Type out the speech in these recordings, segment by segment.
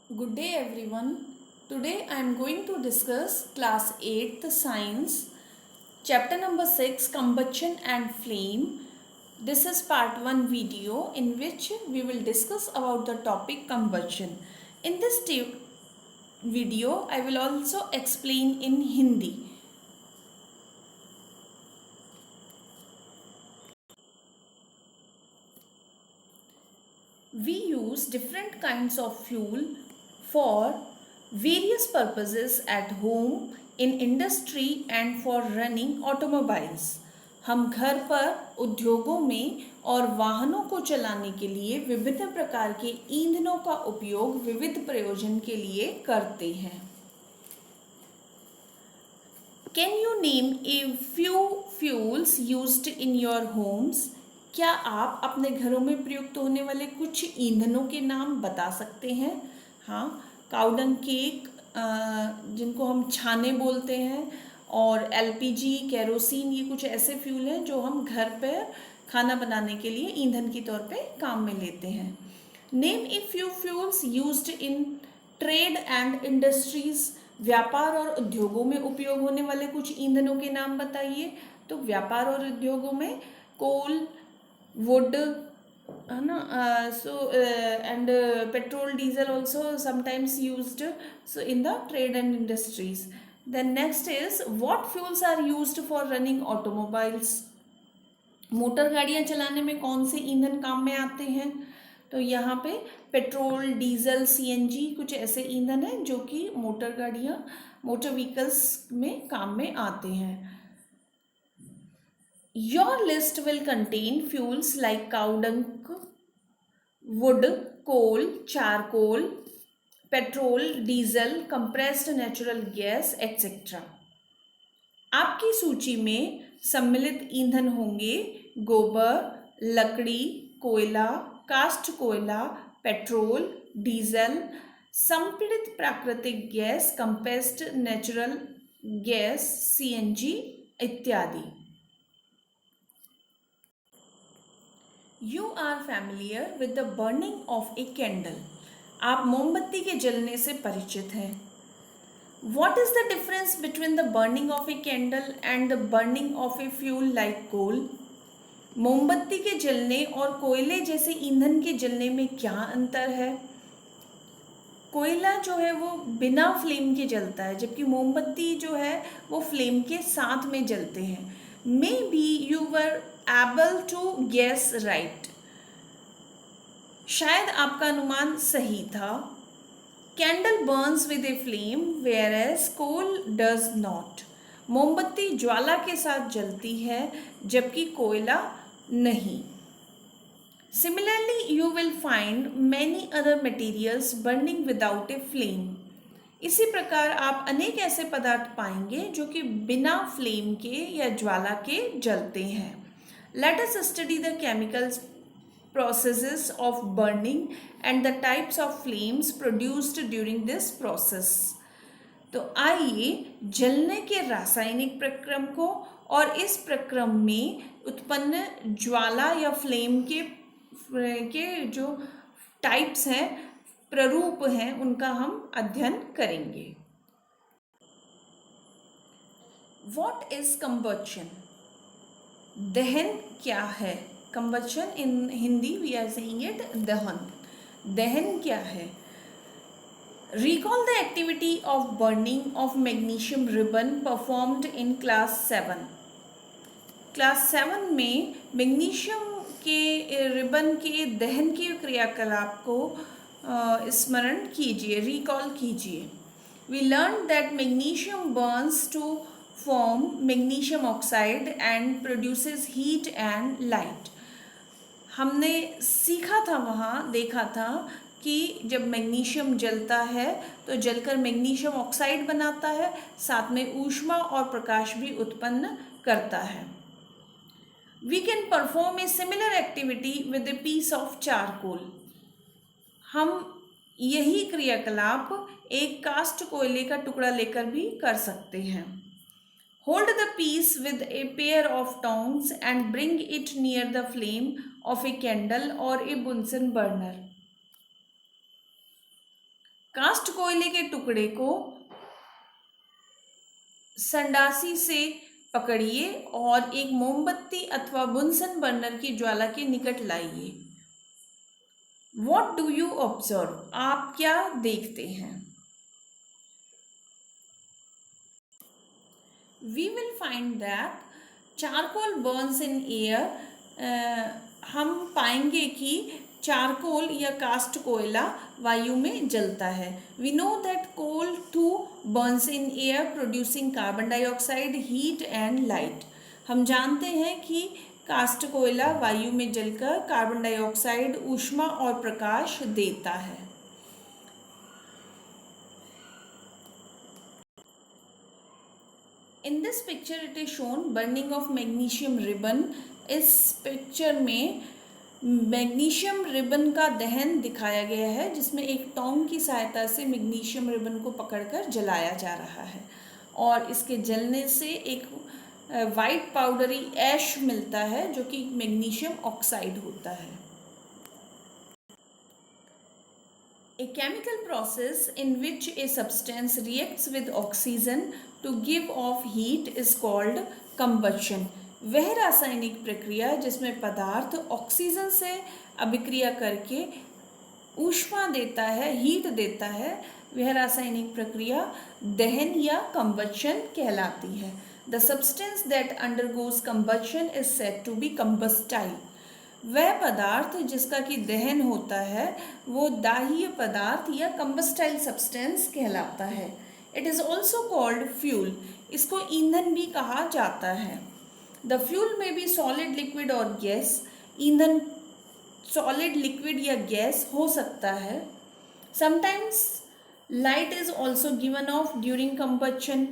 Good day everyone. Today I am going to discuss class 8th science chapter number 6 combustion and flame. This is part 1 video in which we will discuss about the topic combustion. In this video I will also explain in Hindi. We use different kinds of fuel for various purposes at home, in industry and for running automobiles. हम घर पर उद्योगों में और वाहनों को चलाने के लिए विभिन्न प्रकार के ईंधनों का उपयोग विविध प्रयोजन के लिए करते हैं. Can you name a few fuels used in your homes? क्या आप अपने घरों में प्रयुक्त होने वाले कुछ ईंधनों के नाम बता सकते हैं? हाँ, काउडंग केक जिनको हम छाने बोलते हैं, और एलपीजी, केरोसिन, ये कुछ ऐसे फ्यूल हैं जो हम घर पर खाना बनाने के लिए ईंधन के तौर पे काम में लेते हैं. Name a few fuels used in trade and industries. व्यापार और उद्योगों में उपयोग होने वाले कुछ ईंधनों के नाम बताइए. तो व्यापार और उद्योगों में कोल, वुड, है ना, so and petrol, diesel also sometimes used so in the trade and industries. Then next is what fuels are used for running automobiles. Motor गाड़ियां चलाने में कौन से ईंधन काम में आते हैं? तो यहाँ पे पेट्रोल, डीजल, सीएनजी कुछ ऐसे ईंधन हैं जो कि मोटर व्हीकल्स में काम में आते हैं. Your list will contain fuels like cow dung, wood, coal, charcoal, petrol, diesel, compressed natural gas etcetera. आपकी सूची में सम्मिलित ईंधन होंगे गोबर, लकड़ी, कोयला, कास्ट कोयला, पेट्रोल, डीजल, संपीड़ित प्राकृतिक gas, compressed natural gas, CNG इत्यादि. You are familiar with the burning of a candle. आप मोमबत्ती के जलने से परिचित हैं. What is the difference between the burning of a candle and the burning of a fuel like coal? मोमबत्ती के जलने और कोयले जैसे ईंधन के जलने में क्या अंतर है? कोयला जो है वो बिना फ्लेम के जलता है, जबकि मोमबत्ती जो है वो फ्लेम के साथ में जलते हैं. Maybe you were able to guess right. शायद आपका अनुमान सही था. Candle burns with a flame whereas coal does not. मोमबत्ती ज्वाला के साथ जलती है जबकि कोयला नहीं. Similarly you will find many other materials burning without a flame. इसी प्रकार आप अनेक ऐसे पदार्थ पाएंगे जो कि बिना फ्लेम के या ज्वाला के जलते हैं. Let us study the chemicals processes of burning and the types of flames produced during this process. तो आइए जलने के रासायनिक प्रक्रम को और इस प्रक्रम में उत्पन्न ज्वाला या फ्लेम के जो टाइप्स हैं, प्ररूप हैं, उनका हम अध्ययन करेंगे. What is combustion? दहन क्या है? Combustion in Hindi we are saying it दहन. दहन क्या है? Recall the activity of burning of magnesium ribbon performed in class 7. Class 7 में मैग्नीशियम के रिबन के दहन के क्रियाकलाप को स्मरण कीजिए, रिकॉल कीजिए. We learn that magnesium burns to form magnesium oxide and produces heat and light. हमने सीखा था, वहाँ देखा था कि जब मैग्नीशियम जलता है तो जलकर मैग्नीशियम ऑक्साइड बनाता है, साथ में ऊष्मा और प्रकाश भी उत्पन्न करता है. We can perform a similar activity with a piece of charcoal. हम यही क्रियाकलाप एक कास्ट कोयले का टुकड़ा लेकर भी कर सकते हैं. Hold the piece with a pair of tongs and bring it near the flame of a candle or a Bunsen burner. कास्ट कोयले के टुकड़े को संडासी से पकड़िए और एक मोमबत्ती अथवा बुनसन बर्नर की ज्वाला के निकट लाइए। What do you observe? आप क्या देखते हैं? We will find that charcoal burns in air. हम पाएंगे कि चारकोल या कास्ट कोयला वायु में जलता है। We know that coal too burns in air, producing carbon dioxide, heat and light. हम जानते हैं कि कास्ट कोयला वायु में जलकर कार्बन डाइऑक्साइड, ऊष्मा और प्रकाश देता है। In this picture it is shown burning of magnesium ribbon. इस पिक्चर में मैग्नीशियम रिबन का दहन दिखाया गया है, जिसमें एक टोंग की सहायता से मैग्नीशियम रिबन को पकड़कर जलाया जा रहा है और इसके जलने से एक वाइट पाउडरी ऐश मिलता है जो कि मैग्नीशियम ऑक्साइड होता है। A chemical process in which a substance reacts with oxygen to give off heat is called combustion. वह रासायनिक प्रक्रिया जिसमें पदार्थ ऑक्सीजन से अभिक्रिया करके ऊष्मा देता है, हीट देता है, वह रासायनिक प्रक्रिया दहन या combustion कहलाती है। The substance that undergoes combustion is said to be combustile. वह पदार्थ जिसका कि दहन होता है वो दाह्य पदार्थ या कंबस्टाइल सब्सटेंस कहलाता है। It is also called fuel. इसको ईंधन भी कहा जाता है। द फ्यूल में बी सॉलिड, लिक्विड और गैस। ईंधन सॉलिड, लिक्विड या गैस हो सकता है। Sometimes light is also given of during combustion.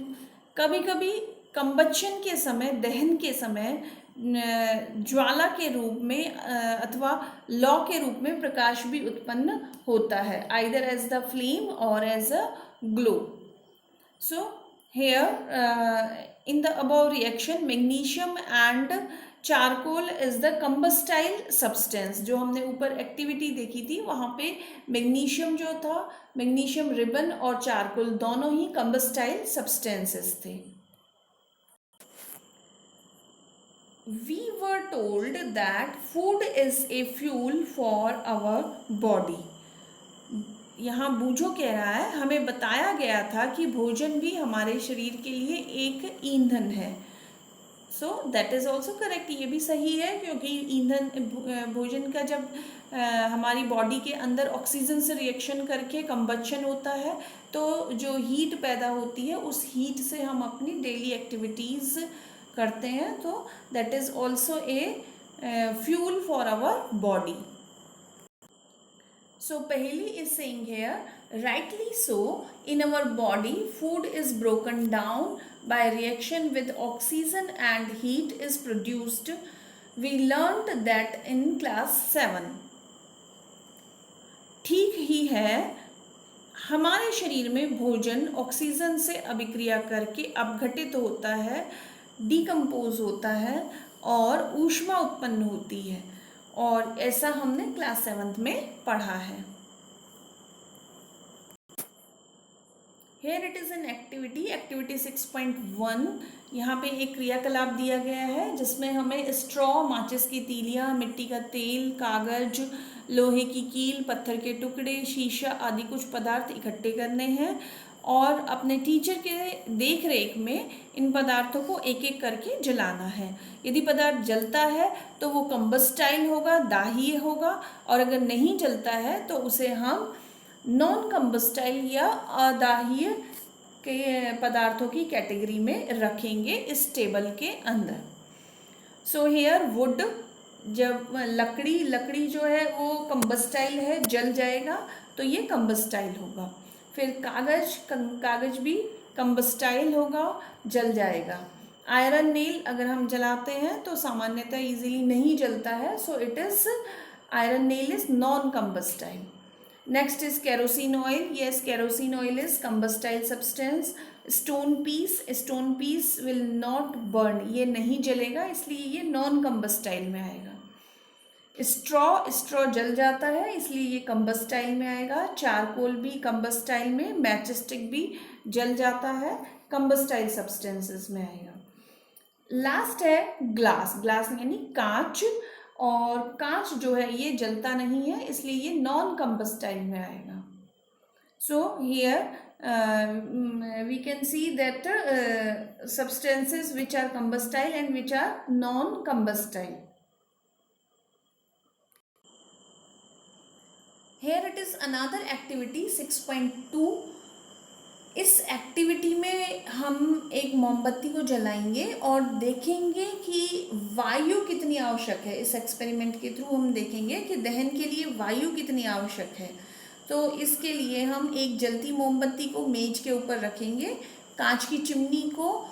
कभी कभी कंबशन के समय, दहन के समय ज्वाला के रूप में अथवा लौ के रूप में प्रकाश भी उत्पन्न होता है, आइदर एज द फ्लेम और as a glow. So here in the above reaction magnesium and charcoal is the combustible substance. जो हमने ऊपर एक्टिविटी देखी थी वहाँ पे मैग्नीशियम जो था, मैग्नीशियम रिबन और चारकोल दोनों ही कंबस्टाइल सब्सटेंसेस थे। We were told that food is a fuel for our body. यहाँ बूझो कह रहा है, हमें बताया गया था कि भोजन भी हमारे शरीर के लिए एक ईंधन है। So that is also correct, ये भी सही है, क्योंकि ईंधन भोजन का जब हमारी बॉडी के अंदर ऑक्सीजन से रिएक्शन करके कंबशन होता है तो जो हीट पैदा होती है उस हीट से हम अपनी डेली एक्टिविटीज़ करते हैं, तो that is also a fuel for our body. So Paheli is saying here, rightly so in our body food is broken down by reaction with oxygen and heat is produced. We learned that in class 7। ठीक ही है, हमारे शरीर में भोजन oxygen से अभिक्रिया करके अपघटित होता है, डिकम्पोज होता है और ऊष्मा उत्पन्न होती है, और ऐसा हमने क्लास 7 में पढ़ा है। Here it is an activity 6.1। यहाँ पे एक क्रियाकलाप दिया गया है जिसमें हमें स्ट्रॉ, माचिस की तीलियाँ, मिट्टी का तेल, कागज, लोहे की कील, पत्थर के टुकड़े, शीशा आदि कुछ पदार्थ इकट्ठे करने हैं और अपने टीचर के देख रेख में इन पदार्थों को एक एक करके जलाना है। यदि पदार्थ जलता है तो वो कंबस्टाइल होगा, दाह्य होगा, और अगर नहीं जलता है तो उसे हम नॉन कंबस्टाइल या अदाह्य के पदार्थों की कैटेगरी में रखेंगे इस टेबल के अंदर। सो हेयर वुड, जब लकड़ी जो है वो कंबस्टाइल है, जल जाएगा तो ये कंबस्टाइल होगा। फिर कागज भी कंबस्टाइल होगा, जल जाएगा। आयरन नेल अगर हम जलाते हैं तो सामान्यतः इजीली नहीं जलता है, so it is iron nail is non combustible. Next is kerosene oil. Yes, kerosene oil is combustible substance. Stone piece will not burn, ये नहीं जलेगा, इसलिए ये नॉन कंबस्टाइल में आएगा। स्ट्रॉ जल जाता है, इसलिए ये कंबस्टाइल में आएगा। चारकोल भी कंबस्टाइल में, मैचस्टिक भी जल जाता है, कंबस्टाइल सब्सटेंसेस में आएगा। लास्ट है ग्लास। ग्लास यानी कांच, और कांच जो है ये जलता नहीं है, इसलिए ये नॉन कंबस्टाइल में आएगा। So here we can see that substances which are combustile and which are non-combustile. Here it is another activity 6.2. इस एक्टिविटी में हम एक मोमबत्ती को जलाएंगे और देखेंगे कि वायु कितनी आवश्यक है। इस एक्सपेरिमेंट के थ्रू हम देखेंगे कि दहन के लिए वायु कितनी आवश्यक है। तो इसके लिए हम एक जलती मोमबत्ती को मेज के ऊपर रखेंगे, कांच की चिमनी को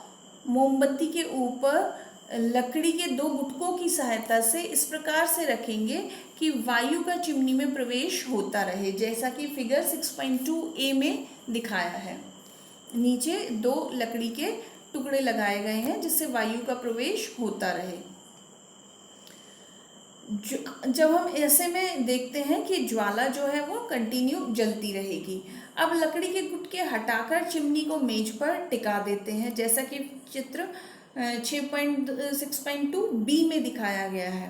मोमबत्ती के ऊपर लकड़ी के 2 गुटकों की सहायता से इस प्रकार से रखेंगे कि वायु का चिमनी में प्रवेश होता रहे, जैसा कि फिगर 6.2a में दिखाया है। नीचे 2 लकड़ी के टुकड़े लगाए गए हैं जिससे वायु का प्रवेश होता रहे। जब हम ऐसे में देखते हैं कि ज्वाला जो है वो कंटिन्यू जलती रहेगी। अब लकड़ी के गुटके हटाकर चिमनी को मेज पर टिका देते हैं, जैसा कि चित्र 6.2b में दिखाया गया है।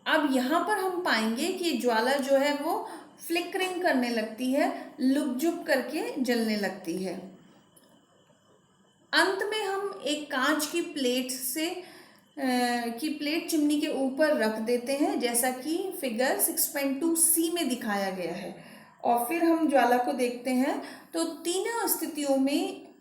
अब यहाँ पर हम पाएंगे कि ज्वाला जो है वो फ्लिकरिंग करने लगती है, लुक-झुक करके जलने लगती है। अंत में हम एक कांच की प्लेट चिमनी के ऊपर रख देते हैं, जैसा कि फिगर 6.2c में दिखाया गया है। और फिर हम ज्वाला को देखते हैं तो तीनों स्थितियों में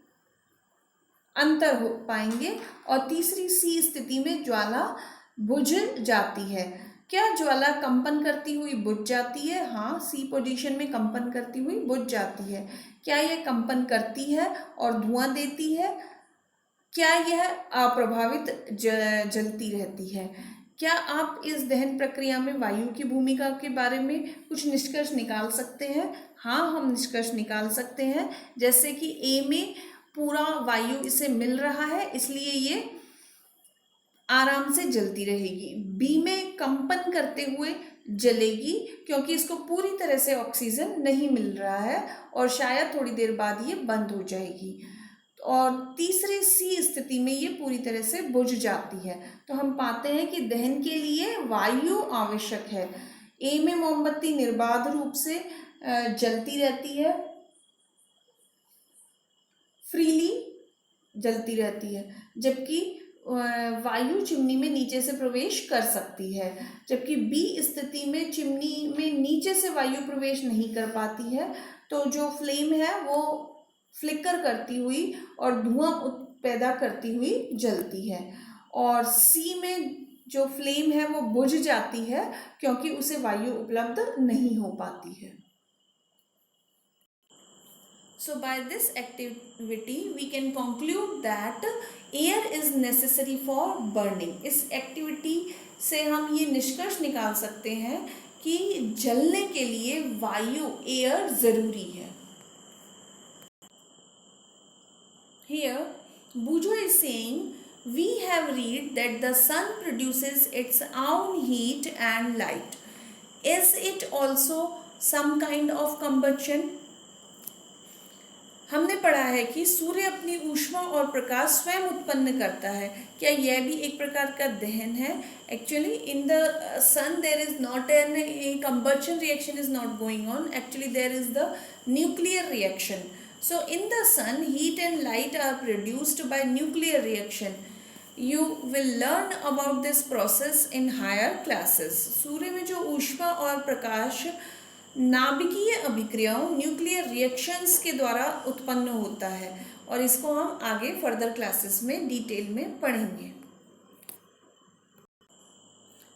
अंतर हो पाएंगे और तीसरी सी स्थिति में ज्वाला बुझ जाती है। क्या ज्वाला कंपन करती हुई बुझ जाती है? हाँ, सी पोजीशन में कंपन करती हुई बुझ जाती है। क्या यह कंपन करती है और धुआं देती है? क्या यह अप्रभावित जलती रहती है? क्या आप इस दहन प्रक्रिया में वायु की भूमिका के बारे में कुछ निष्कर्ष निकाल सकते हैं? हाँ, हम निष्कर्ष निकाल सकते हैं। जैसे कि ए में पूरा वायु इसे मिल रहा है, इसलिए ये आराम से जलती रहेगी। बी में कंपन करते हुए जलेगी क्योंकि इसको पूरी तरह से ऑक्सीजन नहीं मिल रहा है और शायद थोड़ी देर बाद ये बंद हो जाएगी। और तीसरी सी स्थिति में ये पूरी तरह से बुझ जाती है। तो हम पाते हैं कि दहन के लिए वायु आवश्यक है। ए में मोमबत्ती निर्बाध रूप से जलती रहती है, फ्रीली जलती रहती है, जबकि वायु चिमनी में नीचे से प्रवेश कर सकती है। जबकि बी स्थिति में चिमनी में नीचे से वायु प्रवेश नहीं कर पाती है, तो जो फ्लेम है वो फ्लिकर करती हुई और धुआं पैदा करती हुई जलती है। और सी में जो फ्लेम है वो बुझ जाती है क्योंकि उसे वायु उपलब्ध नहीं हो पाती है। So by this activity we can conclude that air is necessary for burning. इस एक्टिविटी से हम ये निष्कर्ष निकाल सकते हैं कि जलने के लिए वायु एयर जरूरी है। Here Bujo is saying we have read that the sun produces its own heat and light. Is it also some kind of combustion? हमने पढ़ा है कि सूर्य अपनी ऊष्मा और प्रकाश स्वयं उत्पन्न करता है। क्या यह भी एक प्रकार का दहन है? Actually in the sun there is not an combustion reaction is not going on, actually there is the nuclear reaction. So in the sun heat and light are produced by nuclear reaction. You will learn about this process in higher classes. सूर्य में जो ऊष्मा और प्रकाश नाभिकीय अभिक्रियाओं nuclear reactions के द्वारा उत्पन्न होता है और इसको हम आगे फर्दर क्लासेस में डिटेल में पढ़ेंगे।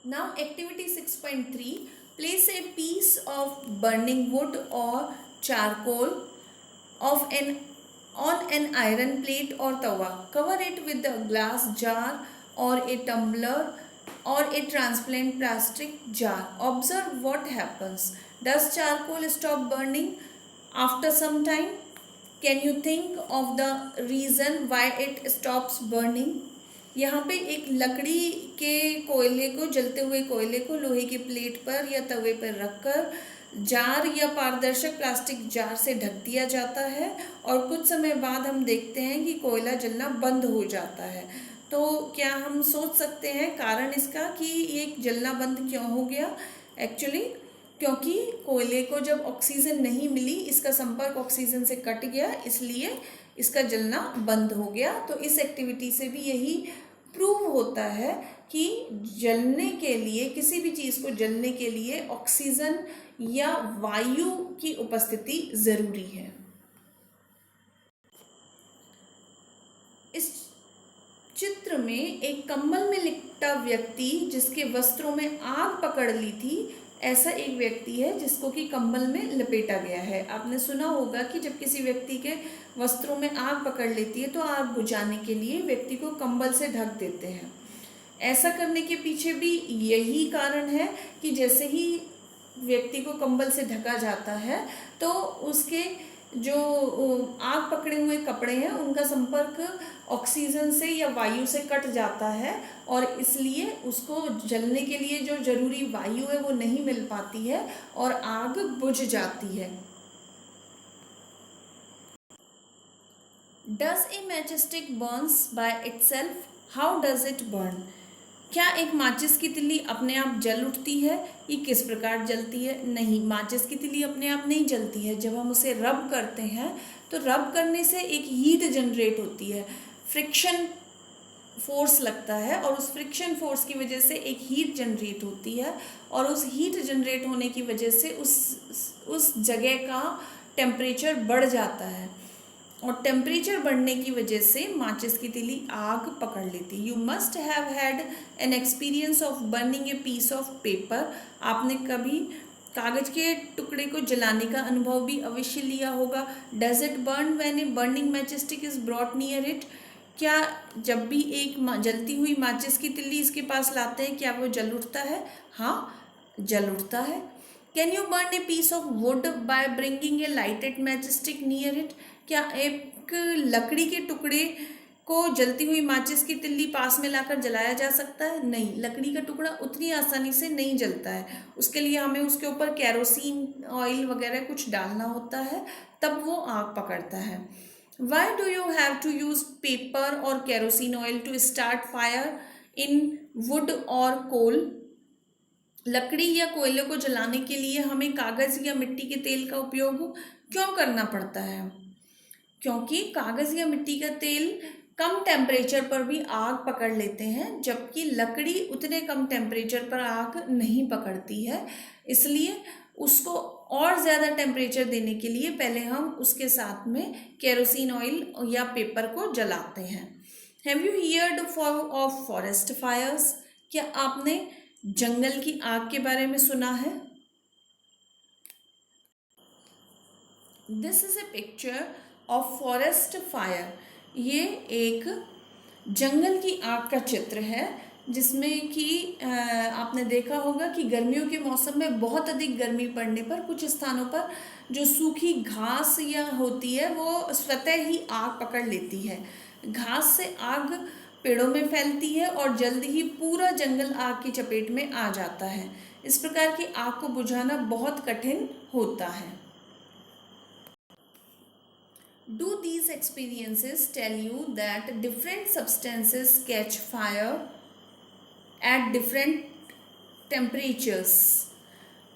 Now activity 6.3 place a piece of burning wood or charcoal off an on an iron plate or tawa, cover it with a glass jar or a tumbler or a transparent plastic jar. Observe what happens. Does charcoal stop burning after some time? Can you think of the reason why it stops burning? यहाँ पे एक लकड़ी के कोयले को, जलते हुए कोयले को लोहे की प्लेट पर या तवे पर रखकर जार या पारदर्शक प्लास्टिक जार से ढक दिया जाता है और कुछ समय बाद हम देखते हैं कि कोयला जलना बंद हो जाता है। तो क्या हम सोच सकते हैं कारण इसका कि ये जलना बंद क्यों हो गया? एक्चुअली क्योंकि कोयले को जब ऑक्सीजन नहीं मिली, इसका संपर्क ऑक्सीजन से कट गया, इसलिए इसका जलना बंद हो गया। तो इस एक्टिविटी से भी यही प्रूव होता है कि जलने के लिए, किसी भी चीज़ को जलने के लिए ऑक्सीजन या वायु की उपस्थिति ज़रूरी है। इस चित्र में एक कंबल में लिपटा व्यक्ति जिसके वस्त्रों में आग पकड़ ली थी, ऐसा एक व्यक्ति है जिसको कि कंबल में लपेटा गया है। आपने सुना होगा कि जब किसी व्यक्ति के वस्त्रों में आग पकड़ लेती है तो आग बुझाने के लिए व्यक्ति को कंबल से ढक देते हैं। ऐसा करने के पीछे भी यही कारण है कि जैसे ही व्यक्ति को कंबल से ढका जाता है तो उसके जो आग पकड़े हुए कपड़े हैं उनका संपर्क ऑक्सीजन से या वायु से कट जाता है और इसलिए उसको जलने के लिए जो जरूरी वायु है वो नहीं मिल पाती है और आग बुझ जाती है। Does a matchstick Burns by itself? How does it burn? क्या एक माचिस की तिल्ली अपने आप जल उठती है? ये किस प्रकार जलती है? नहीं, माचिस की तिल्ली अपने आप नहीं जलती है। जब हम उसे रब करते हैं तो रब करने से एक हीट जनरेट होती है, फ्रिक्शन फोर्स लगता है और उस फ्रिक्शन फोर्स की वजह से एक हीट जनरेट होती है और उस हीट जनरेट होने की वजह से उस जगह का टेम्परेचर बढ़ जाता है और टेम्परेचर बढ़ने की वजह से माचिस की तिल्ली आग पकड़ लेती है। You must have had an experience of burning a piece of paper. आपने कभी कागज के टुकड़े को जलाने का अनुभव भी अवश्य लिया होगा। Does it burn when a burning matchstick is brought near it? क्या जब भी एक जलती हुई माचिस की तिल्ली इसके पास लाते हैं क्या वो जल उठता है? हाँ, जल उठता है। Can you burn a piece of wood by bringing a lighted matchstick near it? क्या एक लकड़ी के टुकड़े को जलती हुई माचिस की तिल्ली पास में लाकर जलाया जा सकता है? नहीं, लकड़ी का टुकड़ा उतनी आसानी से नहीं जलता है। उसके लिए हमें उसके ऊपर केरोसिन ऑयल वगैरह कुछ डालना होता है, तब वो आग पकड़ता है। Why do you have to use paper or kerosene oil to start fire in wood or coal? लकड़ी या कोयले को जलाने के लिए हमें कागज या मिट्टी के तेल का उपयोग क्यों करना पड़ता है? क्योंकि कागज या मिट्टी का तेल कम टेम्परेचर पर भी आग पकड़ लेते हैं, जबकि लकड़ी उतने कम टेम्परेचर पर आग नहीं पकड़ती है। इसलिए उसको और ज़्यादा टेम्परेचर देने के लिए पहले हम उसके साथ में केरोसिन ऑयल या पेपर को जलाते हैं। Have you heard of forest fires? क्या आपने जंगल की आग के बारे में सुना है? This is a picture of forest fire. ये एक जंगल की आग का चित्र है जिसमें कि आपने देखा होगा कि गर्मियों के मौसम में बहुत अधिक गर्मी पड़ने पर कुछ स्थानों पर जो सूखी घास या होती है वो स्वतः ही आग पकड़ लेती है। घास से आग पेड़ों में फैलती है और जल्द ही पूरा जंगल आग की चपेट में आ जाता है। इस प्रकार की आग को बुझाना बहुत कठिन होता है। Do these experiences tell you that different substances catch fire at different temperatures?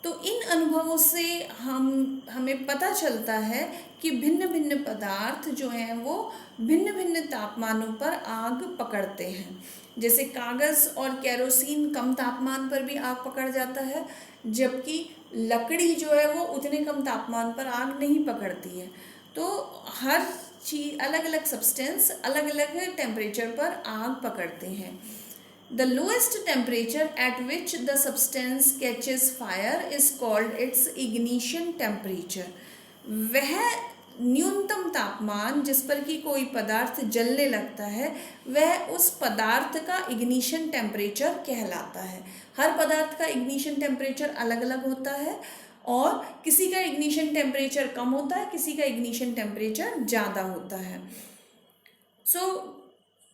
तो इन अनुभवों से हमें पता चलता है कि भिन्न भिन्न पदार्थ जो हैं वो भिन्न भिन्न तापमानों पर आग पकड़ते हैं। जैसे कागज़ और केरोसिन कम तापमान पर भी आग पकड़ जाता है, जबकि लकड़ी जो है वो उतने कम तापमान पर आग नहीं पकड़ती है। तो हर चीज़ अलग अलग सब्सटेंस अलग अलग टेम्परेचर पर आग पकड़ते हैं। The lowest temperature at which the substance catches fire is called its ignition temperature. वह न्यूनतम तापमान जिस पर कि कोई पदार्थ जलने लगता है वह उस पदार्थ का इग्निशन टेम्परेचर कहलाता है। हर पदार्थ का इग्निशन टेम्परेचर अलग अलग होता है और किसी का इग्निशन टेम्परेचर कम होता है, किसी का इग्निशन टेम्परेचर ज़्यादा होता है। So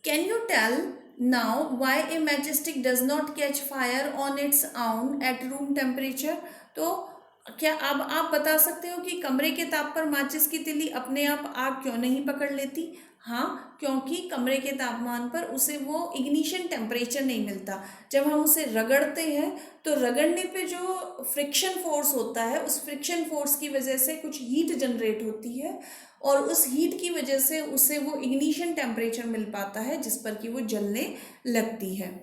can you tell Now, why a matchstick does not catch fire on its own at room temperature? तो क्या अब आप बता सकते हो कि कमरे के ताप पर माचिस की तिल्ली अपने आप आग क्यों नहीं पकड़ लेती? हाँ, क्योंकि कमरे के तापमान पर उसे वो इग्निशन टेम्परेचर नहीं मिलता। जब हम उसे रगड़ते हैं तो रगड़ने पे जो फ्रिक्शन फोर्स होता है, उस फ्रिक्शन फोर्स की वजह से कुछ हीट जनरेट होती है और उस हीट की वजह से उसे वो इग्निशन टेम्परेचर मिल पाता है जिस पर कि वो जलने लगती है।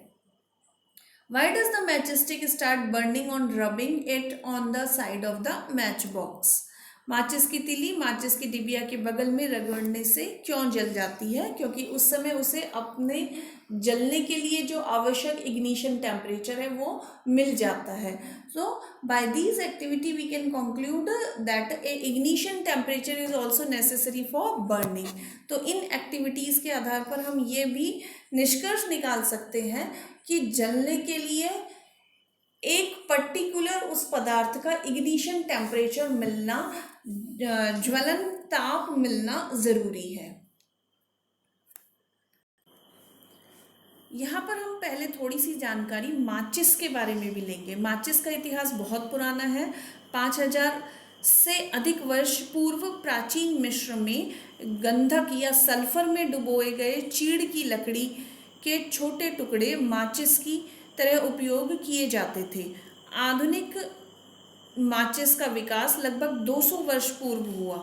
Why does the matchstick start burning on rubbing it on the side of the matchbox? माचिस की तीली माचिस की डिबिया के बगल में रगड़ने से क्यों जल जाती है? क्योंकि उस समय उसे अपने जलने के लिए जो आवश्यक इग्निशन टेम्परेचर है वो मिल जाता है। So by these activity we can conclude that a ignition temperature is also necessary for burning. तो इन एक्टिविटीज़ के आधार पर हम ये भी निष्कर्ष निकाल सकते हैं कि जलने के लिए एक पर्टिकुलर उस पदार्थ का इग्निशन टेम्परेचर मिलना, ज्वलन ताप मिलना ज़रूरी है। यहाँ पर हम पहले थोड़ी सी जानकारी माचिस के बारे में भी लेंगे। माचिस का इतिहास बहुत पुराना है। 5000 से अधिक वर्ष पूर्व प्राचीन मिस्र में गंधक या सल्फर में डुबोए गए चीड़ की लकड़ी के छोटे टुकड़े माचिस की तरह उपयोग किए जाते थे। आधुनिक माचिस का विकास लगभग 200 वर्ष पूर्व हुआ,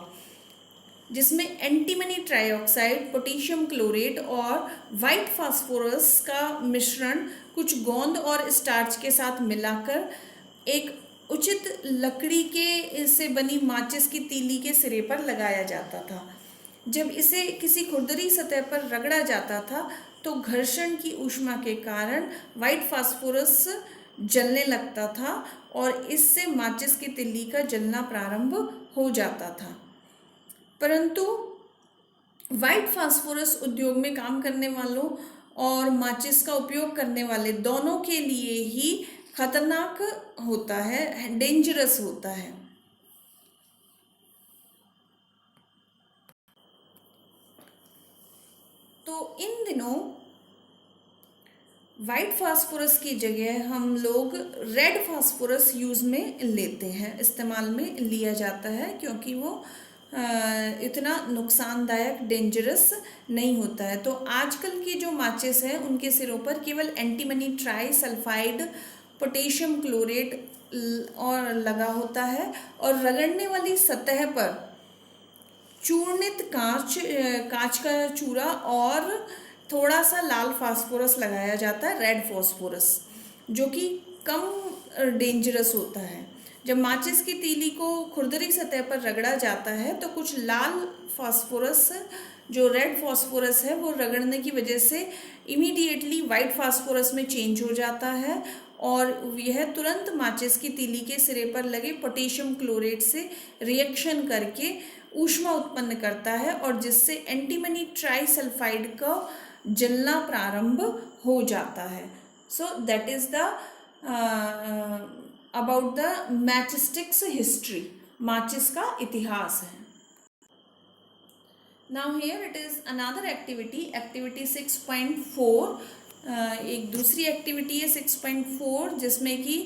जिसमें एंटीमनी ट्राइऑक्साइड, पोटेशियम क्लोरेट और वाइट फास्फोरस का मिश्रण कुछ गोंद और स्टार्च के साथ मिलाकर एक उचित लकड़ी के से बनी माचिस की तीली के सिरे पर लगाया जाता था। जब इसे किसी खुरदरी सतह पर रगड़ा जाता था तो घर्षण की ऊष्मा के कारण वाइट फास्फोरस जलने लगता था और इससे माचिस की तिल्ली का जलना प्रारंभ हो जाता था। परंतु वाइट फास्फोरस उद्योग में काम करने वालों और माचिस का उपयोग करने वाले दोनों के लिए ही खतरनाक होता है, डेंजरस होता है। तो इन दिनों वाइट फास्फोरस की जगह हम लोग रेड फास्फोरस यूज़ में लेते हैं, इस्तेमाल में लिया जाता है, क्योंकि वो इतना नुकसानदायक, डेंजरस नहीं होता है। तो आजकल की जो माचिस है उनके सिरों पर केवल antimony try sulphide, potassium chlorate और लगा होता है और रगड़ने वाली सतह पर चूर्णित कांच का चूरा और थोड़ा सा लाल फास्फोरस लगाया जाता है, रेड फास्फोरस, जो कि कम डेंजरस होता है। जब माचिस की तीली को खुरदरी सतह पर रगड़ा जाता है तो कुछ लाल फास्फोरस, जो रेड फास्फोरस है, वो रगड़ने की वजह से इमीडिएटली वाइट फास्फोरस में चेंज हो जाता है और यह तुरंत माचिस की तीली के सिरे पर लगे पोटेशियम क्लोरेट से रिएक्शन करके ऊष्मा उत्पन्न करता है और जिससे एंटीमनी ट्राइसल्फाइड का जलना प्रारंभ हो जाता है। So that is the about the matchsticks history, माचिस का इतिहास है। Now here it is another activity, activity 6.4। एक दूसरी एक्टिविटी है 6.4 जिसमें कि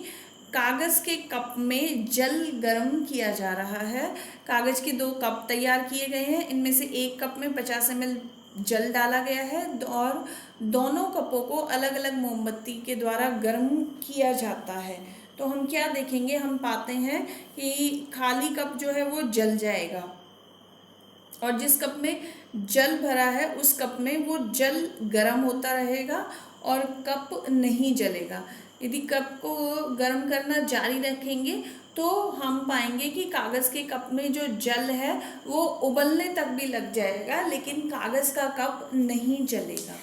कागज़ के कप में जल गर्म किया जा रहा है। कागज़ के 2 कप तैयार किए गए हैं, इनमें से एक कप में 50 ml जल डाला गया है और दोनों कपों को अलग अलग मोमबत्ती के द्वारा गर्म किया जाता है। तो हम क्या देखेंगे, हम पाते हैं कि खाली कप जो है वो जल जाएगा और जिस कप में जल भरा है उस कप में वो जल गर्म होता रहेगा और कप नहीं जलेगा। यदि कप को गर्म करना जारी रखेंगे तो हम पाएंगे कि कागज़ के कप में जो जल है वो उबलने तक भी लग जाएगा, लेकिन कागज़ का कप नहीं जलेगा।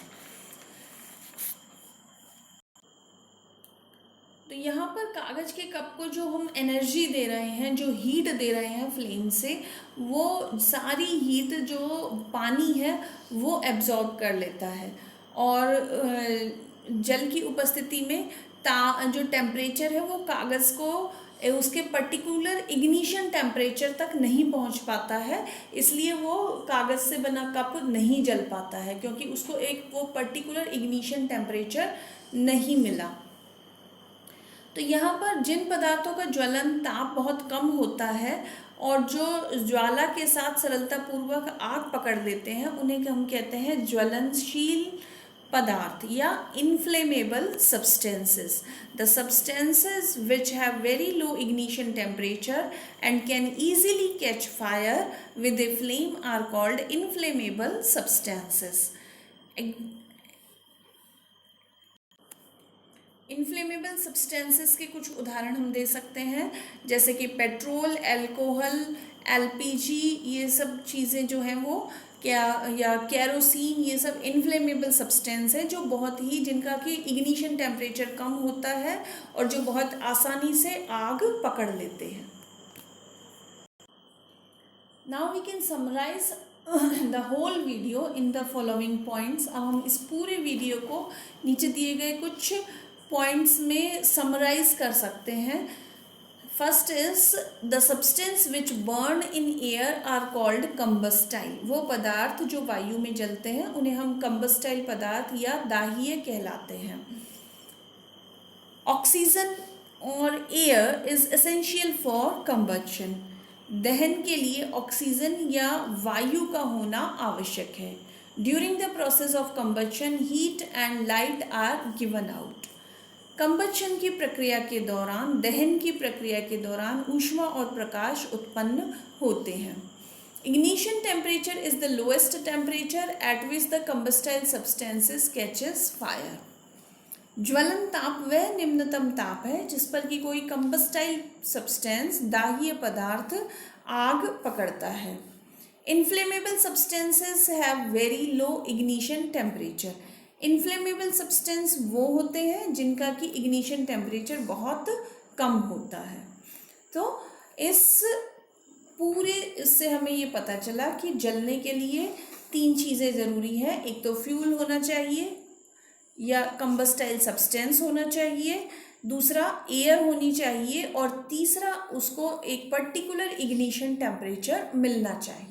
तो यहाँ पर कागज़ के कप को जो हम एनर्जी दे रहे हैं, जो हीट दे रहे हैं फ्लेम से, वो सारी हीट जो पानी है वो एब्जॉर्ब कर लेता है और जल की उपस्थिति में जो टेम्परेचर है वो कागज़ को उसके पर्टिकुलर इग्निशन टेम्परेचर तक नहीं पहुंच पाता है, इसलिए वो कागज़ से बना कप नहीं जल पाता है, क्योंकि उसको एक वो पर्टिकुलर इग्निशन टेम्परेचर नहीं मिला। तो यहाँ पर जिन पदार्थों का ज्वलन ताप बहुत कम होता है और जो ज्वाला के साथ सरलतापूर्वक आग पकड़ लेते हैं, उन्हें हम कहते हैं ज्वलनशील पदार्थ या inflammable substances. The substances which have very low ignition temperature and can easily catch fire with a flame are called inflammable substances. Inflammable substances के कुछ उदाहरण हम दे सकते हैं, जैसे कि पेट्रोल, अल्कोहल, एलपीजी, ये सब चीज़ें जो हैं वो क्या, या केरोसिन, ये सब इन्फ्लेमेबल सब्सटेंस है जो बहुत ही, जिनका कि इग्निशन टेम्परेचर कम होता है और जो बहुत आसानी से आग पकड़ लेते हैं। Now we can summarise the whole video in the following points. अब हम इस पूरे वीडियो को नीचे दिए गए कुछ पॉइंट्स में समराइज कर सकते हैं। First is the substance which burn in air are called combustible. वो पदार्थ जो वायु में जलते हैं उन्हें हम कंबस्टाइल पदार्थ या दाह्य कहलाते हैं। ऑक्सीजन और air is essential for combustion. दहन के लिए ऑक्सीजन या वायु का होना आवश्यक है। During the process of combustion heat and light are given out. Combustion की प्रक्रिया के दौरान, दहन की प्रक्रिया के दौरान ऊष्मा और प्रकाश उत्पन्न होते हैं। Ignition temperature is the lowest temperature at which the combustible substances catches fire. ज्वलन ताप वह निम्नतम ताप है जिस पर कि कोई कंबस्टाइल सब्सटेंस, दाह्य पदार्थ, आग पकड़ता है। Inflammable substances have very low ignition temperature. Inflammable substance वो होते हैं जिनका कि इग्निशन टेम्परेचर बहुत कम होता है। तो इस पूरे इससे हमें ये पता चला कि जलने के लिए 3 चीज़ें ज़रूरी हैं। एक तो फ्यूल होना चाहिए या कंबस्टाइल सब्सटेंस होना चाहिए, दूसरा एयर होनी चाहिए और तीसरा उसको एक पर्टिकुलर इग्निशन टेम्परेचर मिलना चाहिए।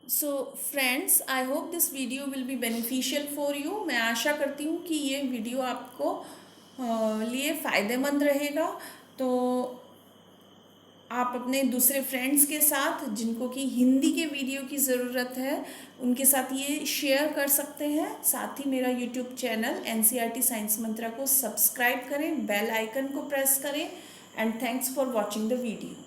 So friends, I hope this video will be beneficial for you. मैं आशा करती हूँ कि ये वीडियो आपको लिए फ़ायदेमंद रहेगा। तो आप अपने दूसरे फ्रेंड्स के साथ जिनको कि हिंदी के वीडियो की ज़रूरत है, उनके साथ ये शेयर कर सकते हैं। साथ ही मेरा यूट्यूब चैनल NCERT साइंस मंत्रा को सब्सक्राइब करें, बेल आइकन को प्रेस करें। And thanks for watching the video.